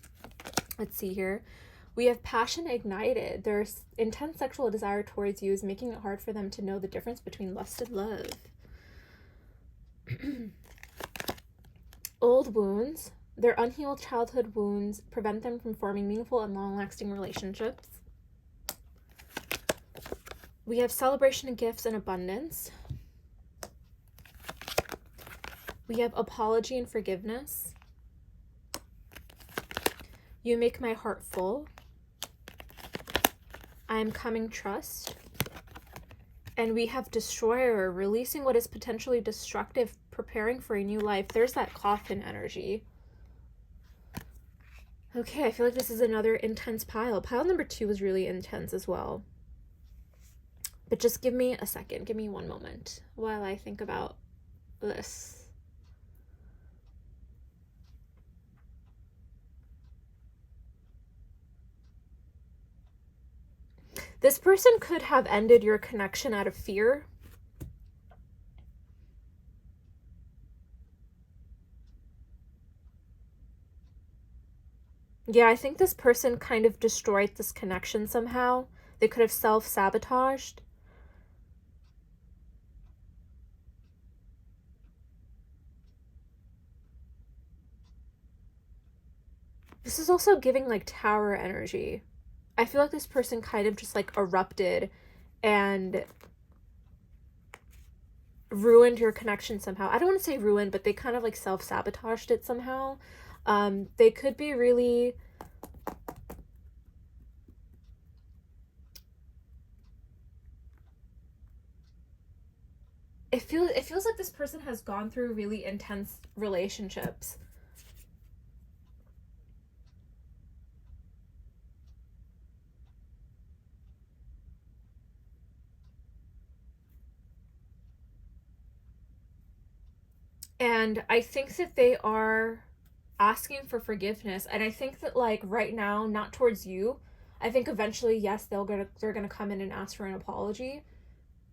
let's see here. We have passion ignited. There's intense sexual desire towards you is making it hard for them to know the difference between lust and love. Old wounds. Their unhealed childhood wounds prevent them from forming meaningful and long-lasting relationships. We have celebration of gifts and abundance. We have apology and forgiveness. You make my heart full. I am coming trust. And we have destroyer, releasing what is potentially destructive, preparing for a new life. There's that coffin energy. Okay, I feel like this is another intense pile. Pile number 2 was really intense as well. But just give me a second. Give me one moment while I think about this. This person could have ended your connection out of fear. Yeah, I think this person kind of destroyed this connection somehow. They could have self-sabotaged. This is also giving like tower energy. I feel like this person kind of just like erupted and ruined your connection somehow. I don't want to say ruined, but they kind of like self-sabotaged it somehow. They could be really it feels like this person has gone through really intense relationships. And I think that they are asking for forgiveness. And I think that, like, right now, not towards you. I think eventually, yes, they're gonna come in and ask for an apology.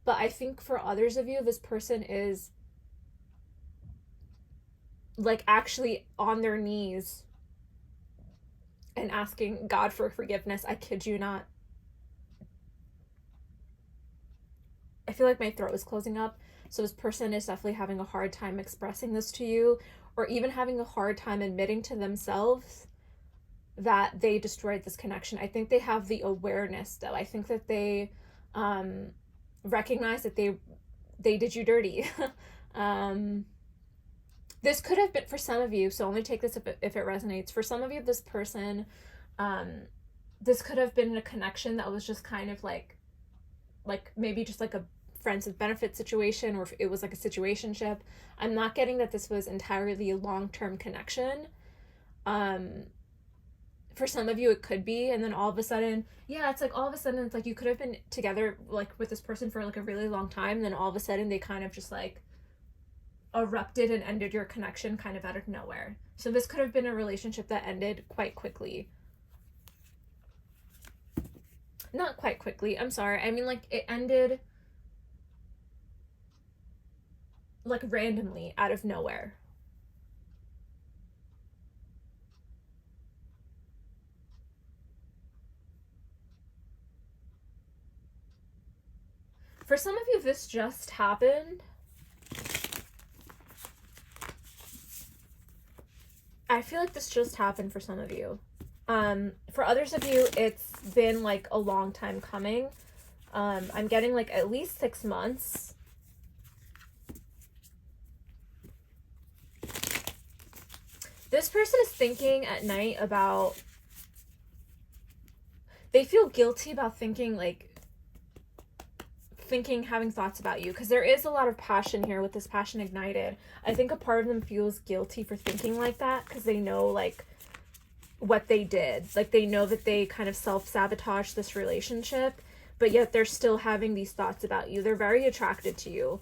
But I think for others of you, this person is like actually on their knees and asking God for forgiveness. I kid you not. I feel like my throat is closing up. So this person is definitely having a hard time expressing this to you, or even having a hard time admitting to themselves that they destroyed this connection. I think they have the awareness, though. I think that they um, recognize that they did you dirty. um, this could have been for some of you. So only take this if it resonates. For some of you, this person, um, this could have been a connection that was just kind of like maybe just like a friends with benefit situation, or if it was like a situationship. I'm not getting that this was entirely a long-term connection. Um, for some of you it could be, and then all of a sudden, yeah, it's like all of a sudden it's like you could have been together like with this person for like a really long time, and then all of a sudden they kind of just like erupted and ended your connection kind of out of nowhere. So this could have been a relationship that ended quite quickly. Not quite quickly, I'm sorry. I mean, like, it ended like randomly out of nowhere. For some of you, this just happened. I feel like this just happened for some of you. For others of you, it's been like a long time coming. I'm getting like at least 6 months. This person is thinking at night about, they feel guilty about having thoughts about you, because there is a lot of passion here with this passion ignited. I think a part of them feels guilty for thinking like that, because they know like what they did. Like, they know that they kind of self-sabotaged this relationship, but yet they're still having these thoughts about you. They're very attracted to you.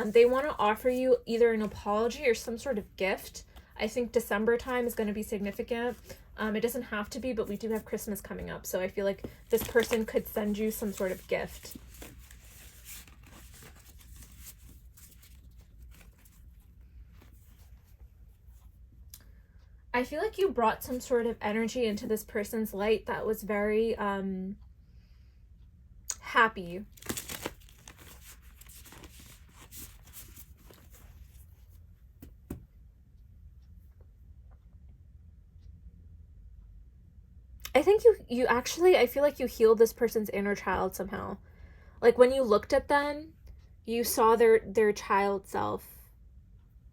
They want to offer you either an apology or some sort of gift. I think December time is going to be significant. It doesn't have to be, but we do have Christmas coming up, so I feel like this person could send you some sort of gift. I feel like you brought some sort of energy into this person's light that was very happy. I think you actually, I feel like you healed this person's inner child somehow. Like, when you looked at them, you saw their child self.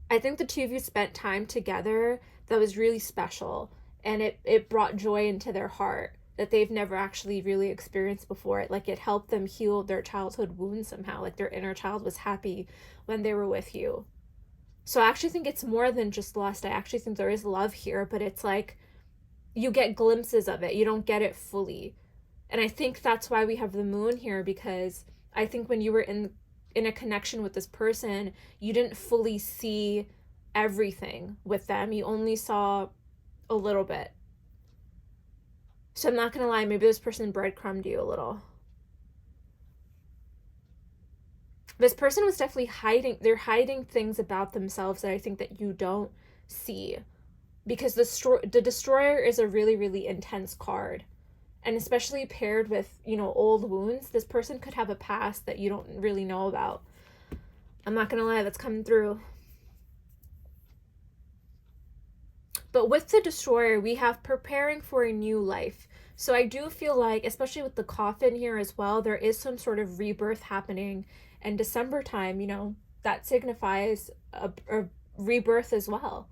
I think the two of you spent time together that was really special, and it brought joy into their heart that they've never actually really experienced before. Like, it helped them heal their childhood wounds somehow. Like, their inner child was happy when they were with you. So I actually think it's more than just lust. I actually think there is love here, but it's like you get glimpses of it. You don't get it fully. And I think that's why we have the moon here, because I think when you were in a connection with this person, you didn't fully see everything with them. You only saw a little bit. So I'm not gonna lie, maybe this person breadcrumbed you a little. This person was definitely they're hiding things about themselves that I think that you don't see. Because the destroyer is a really, really intense card. And especially paired with, old wounds, this person could have a past that you don't really know about. I'm not gonna lie, that's coming through. But with the destroyer, we have preparing for a new life. So I do feel like, especially with the coffin here as well, there is some sort of rebirth happening. And December time, that signifies a rebirth as well.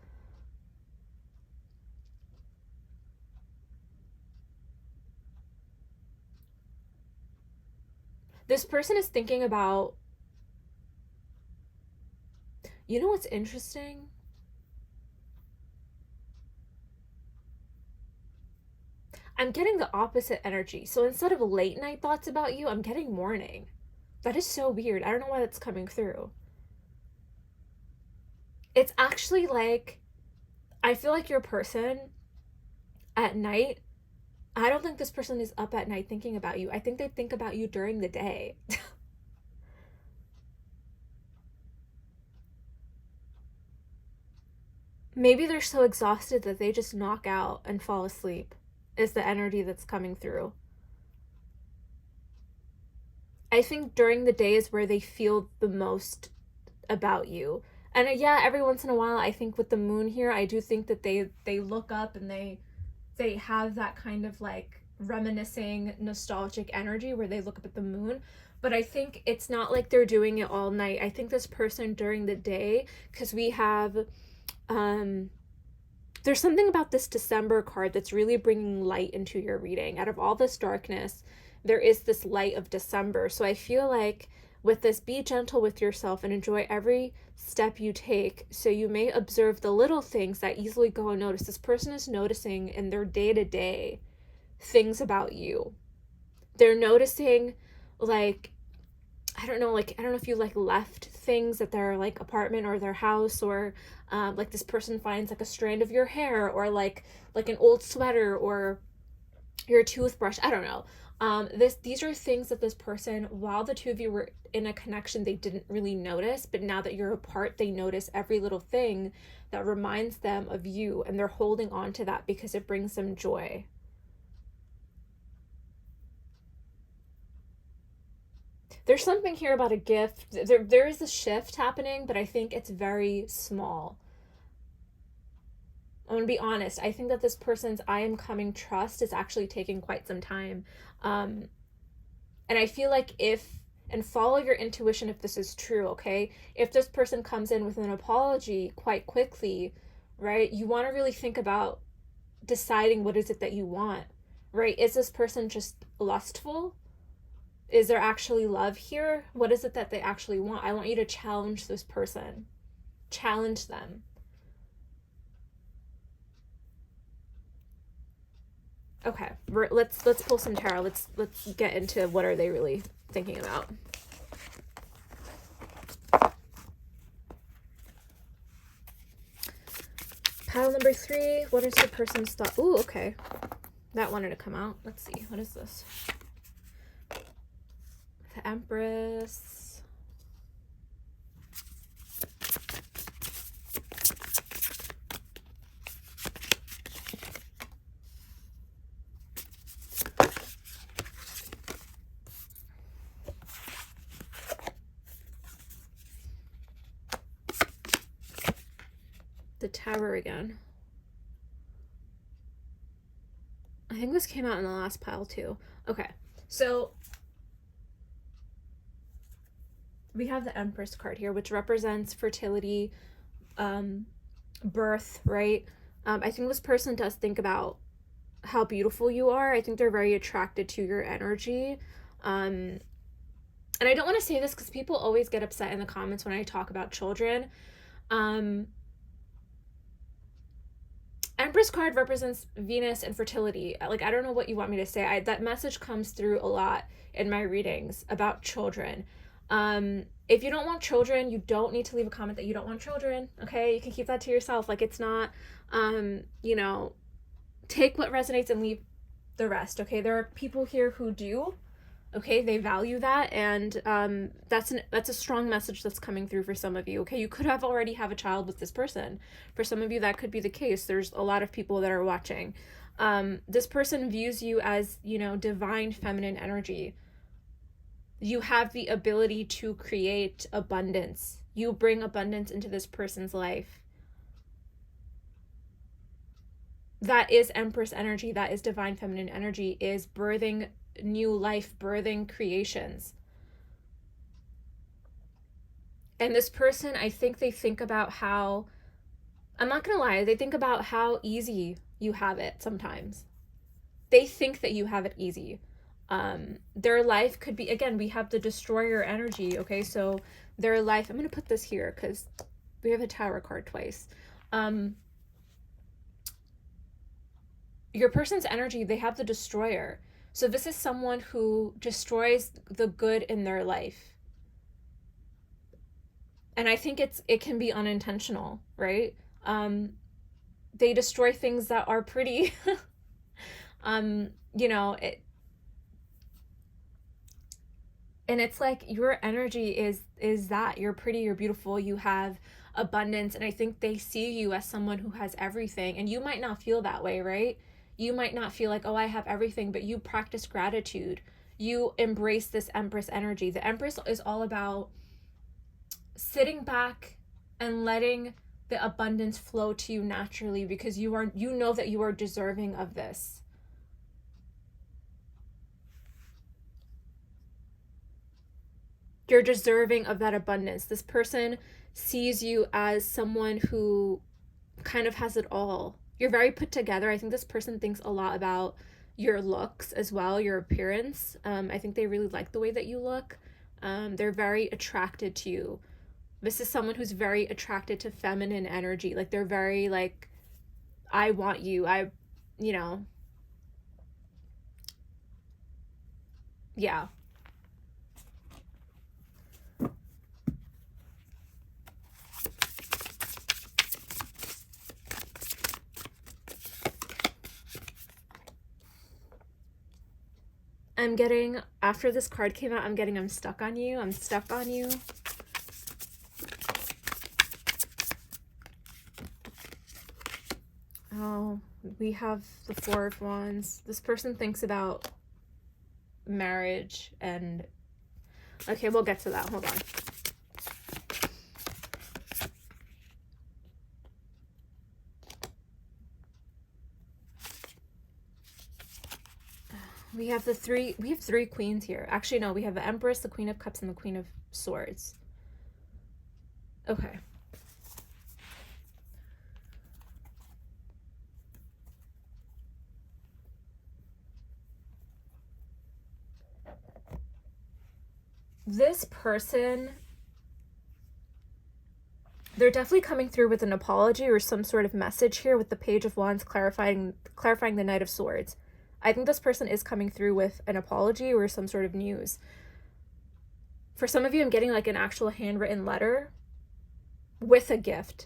This person is thinking about, what's interesting? I'm getting the opposite energy. So instead of late night thoughts about you, I'm getting morning. That is so weird. I don't know why that's coming through. It's actually like, I feel like your person at night, I don't think this person is up at night thinking about you. I think they think about you during the day. Maybe they're so exhausted that they just knock out and fall asleep, is the energy that's coming through. I think during the day is where they feel the most about you. And yeah, every once in a while, I think with the moon here, I do think that they look up and they have that kind of like reminiscing nostalgic energy where they look up at the moon. But I think it's not like they're doing it all night. I think this person during the day, because we have um there's something about this December card that's really bringing light into your reading. Out of all this darkness, there is this light of December. So I feel like with this, be gentle with yourself and enjoy every step you take. So you may observe the little things that easily go unnoticed. This person is noticing in their day to day things about you. They're noticing, like, I don't know, like, I don't know if you like left things at their like apartment or their house, or like this person finds like a strand of your hair, or like an old sweater, or your toothbrush. I don't know. These are things that this person, while the two of you were in a connection, they didn't really notice, but now that you're apart, they notice every little thing that reminds them of you, and they're holding on to that because it brings them joy. There's something here about a gift. There is a shift happening, but I think it's very small. I'm gonna be honest. I think that this person's I am coming trust is actually taking quite some time. Um, and I feel like and follow your intuition if this is true, okay? If this person comes in with an apology quite quickly, right, you want to really think about deciding what is it that you want, right? Is this person just lustful? Is there actually love here? What is it that they actually want? I want you to challenge this person. Challenge them. Okay, let's pull some tarot. Let's get into what are they really thinking about. Pile number 3. What is the person's thought? Ooh, okay. That wanted to come out. Let's see. What is this? The Empress. The Tower again. I think this came out in the last pile too. Okay, so we have the Empress card here, which represents fertility, birth, right? I think this person does think about how beautiful you are. I think they're very attracted to your energy. And I don't want to say this because people always get upset in the comments when I talk about children. Empress card represents Venus and fertility. Like, I don't know what you want me to say. That message comes through a lot in my readings about children. If you don't want children, you don't need to leave a comment that you don't want children. Okay, you can keep that to yourself. Like, it's not, take what resonates and leave the rest. Okay, there are people here who do. Okay, they value that, and that's a strong message that's coming through for some of you. Okay, you could have already have a child with this person. For some of you, that could be the case. There's a lot of people that are watching. This person views you as, divine feminine energy. You have the ability to create abundance. You bring abundance into this person's life. That is Empress energy. That is divine feminine energy, is birthing new life, birthing creations. And this person, I think they think about how, I'm not gonna lie, they think about how easy you have it sometimes. They think that you have it easy. Their life could be, again, we have the destroyer energy, okay? So their life, I'm gonna put this here because we have a Tower card twice. Your person's energy, they have the destroyer. So this is someone who destroys the good in their life. And I think it can be unintentional, right? they destroy things that are pretty. You know, and it's like your energy is that you're pretty, you're beautiful, you have abundance, and I think they see you as someone who has everything, and you might not feel that way, right? You might not feel like, oh, I have everything, but you practice gratitude. You embrace this Empress energy. The Empress is all about sitting back and letting the abundance flow to you naturally, because you know that you are deserving of this. You're deserving of that abundance. This person sees you as someone who kind of has it all. You're very put together. I think this person thinks a lot about your looks as well, your appearance. I think they really like the way that you look. They're very attracted to you. This is someone who's very attracted to feminine energy. Like, they're very like, I want you. You know, yeah. I'm getting, after this card came out, I'm getting, I'm stuck on you. I'm stuck on you. Oh, we have the Four of Wands. This person thinks about marriage and... Okay, we'll get to that. Hold on. We have three queens here. Actually, no, we have the Empress, the Queen of Cups, and the Queen of Swords. Okay. This person, they're definitely coming through with an apology or some sort of message here with the Page of Wands clarifying the Knight of Swords. I think this person is coming through with an apology or some sort of news. For some of you, I'm getting like an actual handwritten letter with a gift.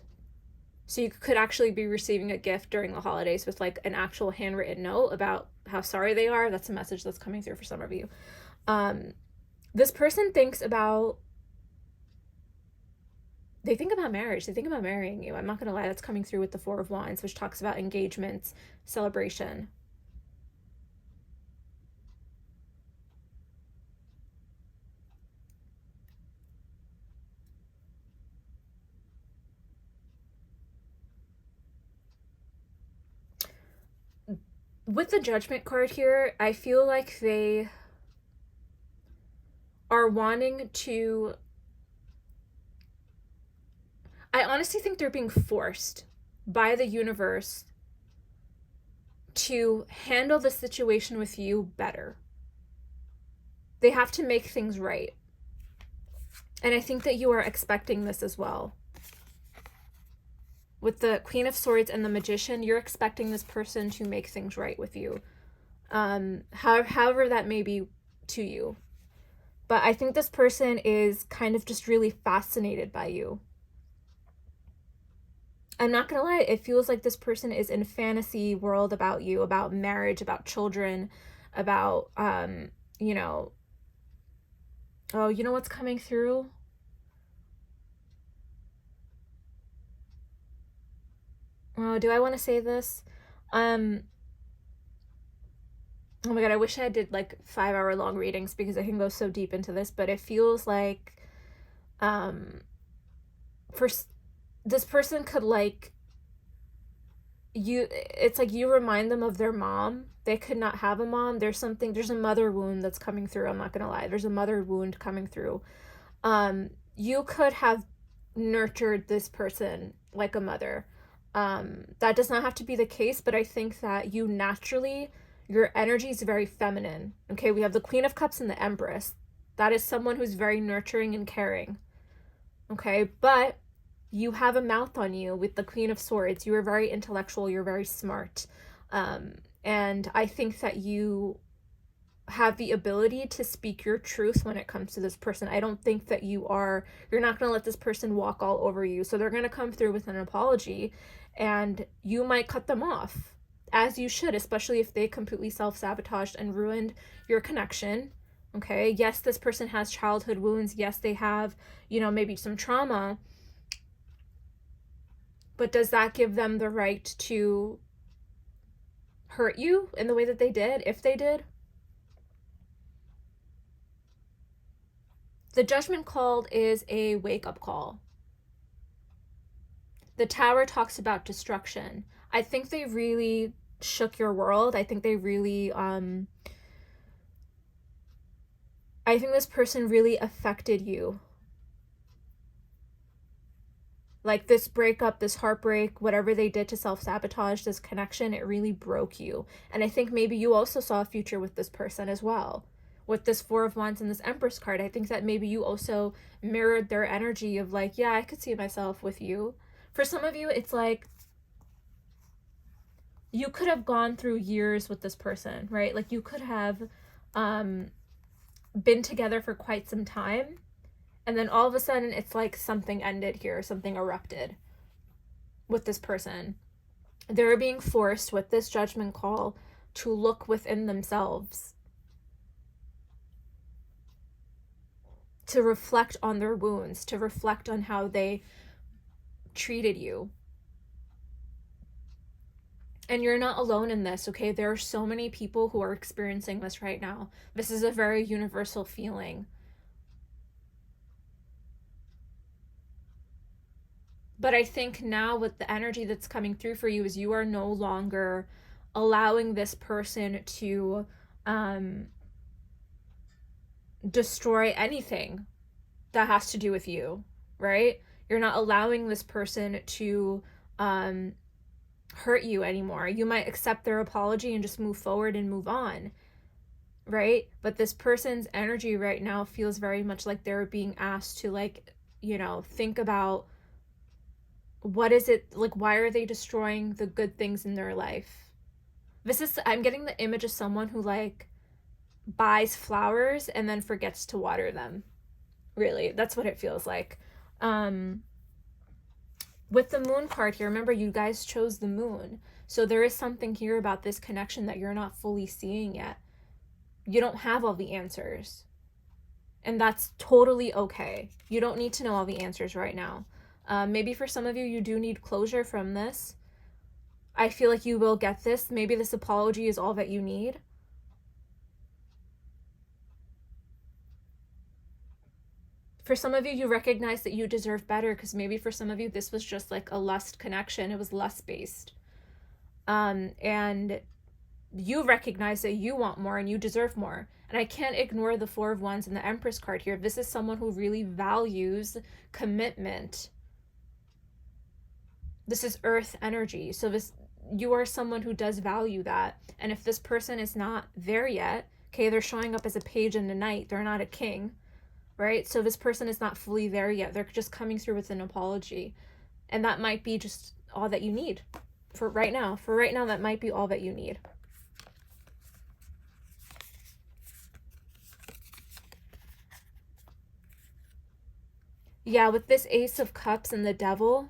So you could actually be receiving a gift during the holidays with like an actual handwritten note about how sorry they are. That's a message that's coming through for some of you. This person thinks about... They think about marriage. They think about marrying you. I'm not going to lie. That's coming through with the Four of Wands, which talks about engagements, celebration. With the Judgment card here, I feel like they are wanting to... I honestly think they're being forced by the universe to handle the situation with you better. They have to make things right. And I think that you are expecting this as well. With the Queen of Swords and the Magician, you're expecting this person to make things right with you. However that may be to you. But I think this person is kind of just really fascinated by you. I'm not gonna lie, it feels like this person is in a fantasy world about you, about marriage, about children, about, you know... Oh, you know what's coming through? Oh, do I want to say this? Oh my god, I wish I did like 5-hour long readings because I can go so deep into this, but it feels like for this person could like you, it's like you remind them of their mom. They could not have a mom. There's a mother wound that's coming through. I'm not gonna lie. There's a mother wound coming through. You could have nurtured this person like a mother. That does not have to be the case, but I think that you naturally, your energy is very feminine. Okay, we have the Queen of Cups and the Empress. That is someone who's very nurturing and caring. Okay, but you have a mouth on you with the Queen of Swords. You are very intellectual. You're very smart. And I think that you have the ability to speak your truth when it comes to this person. I don't think that you're not going to let this person walk all over you. So they're going to come through with an apology, and you might cut them off, as you should, especially if they completely self-sabotaged and ruined your connection. Okay, yes, this person has childhood wounds. Yes, they have, maybe some trauma. But does that give them the right to hurt you in the way that they did, if they did? The judgment call is a wake-up call. The Tower talks about destruction. I think they really shook your world. I think they really, I think this person really affected you. Like this breakup, this heartbreak, whatever they did to self-sabotage this connection, it really broke you. And I think maybe you also saw a future with this person as well. With this Four of Wands and this Empress card, I think that maybe you also mirrored their energy of like, yeah, I could see myself with you. For some of you, it's like you could have gone through years with this person, right? Like you could have been together for quite some time, and then all of a sudden it's like something ended here, something erupted with this person. They're being forced with this judgment call to look within themselves, to reflect on their wounds, to reflect on how they treated you. And you're not alone in this, okay? There are so many people who are experiencing this right now. This is a very universal feeling. But I think now with the energy that's coming through for you is you are no longer allowing this person to destroy anything that has to do with you, right? You're not allowing this person to hurt you anymore. You might accept their apology and just move forward and move on, right? But this person's energy right now feels very much like they're being asked to, like, think about what is it, like, why are they destroying the good things in their life? I'm getting the image of someone who, like, buys flowers and then forgets to water them. Really, that's what it feels like. With the Moon card here, remember, you guys chose the Moon. So there is something here about this connection that you're not fully seeing yet. You don't have all the answers. And that's totally okay. You don't need to know all the answers right now. Maybe for some of you, you do need closure from this. I feel like you will get this. Maybe this apology is all that you need. For some of you, you recognize that you deserve better, because maybe for some of you, this was just like a lust connection. It was lust-based. And you recognize that you want more and you deserve more. And I can't ignore the Four of Wands and the Empress card here. This is someone who really values commitment. This is earth energy. So you are someone who does value that. And if this person is not there yet, okay, they're showing up as a page in the night. They're not a king, right? So this person is not fully there yet. They're just coming through with an apology. And that might be just all that you need for right now. For right now, that might be all that you need. Yeah, with this Ace of Cups and the Devil,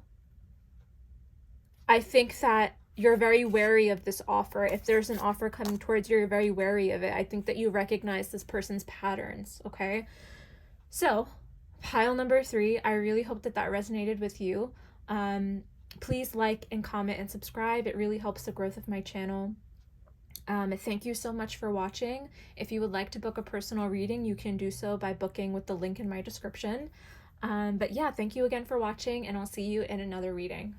I think that you're very wary of this offer. If there's an offer coming towards you, you're very wary of it. I think that you recognize this person's patterns, okay? So, pile number 3, I really hope that resonated with you. Please like and comment and subscribe. It really helps the growth of my channel. Thank you so much for watching. If you would like to book a personal reading, you can do so by booking with the link in my description. But yeah, thank you again for watching, and I'll see you in another reading.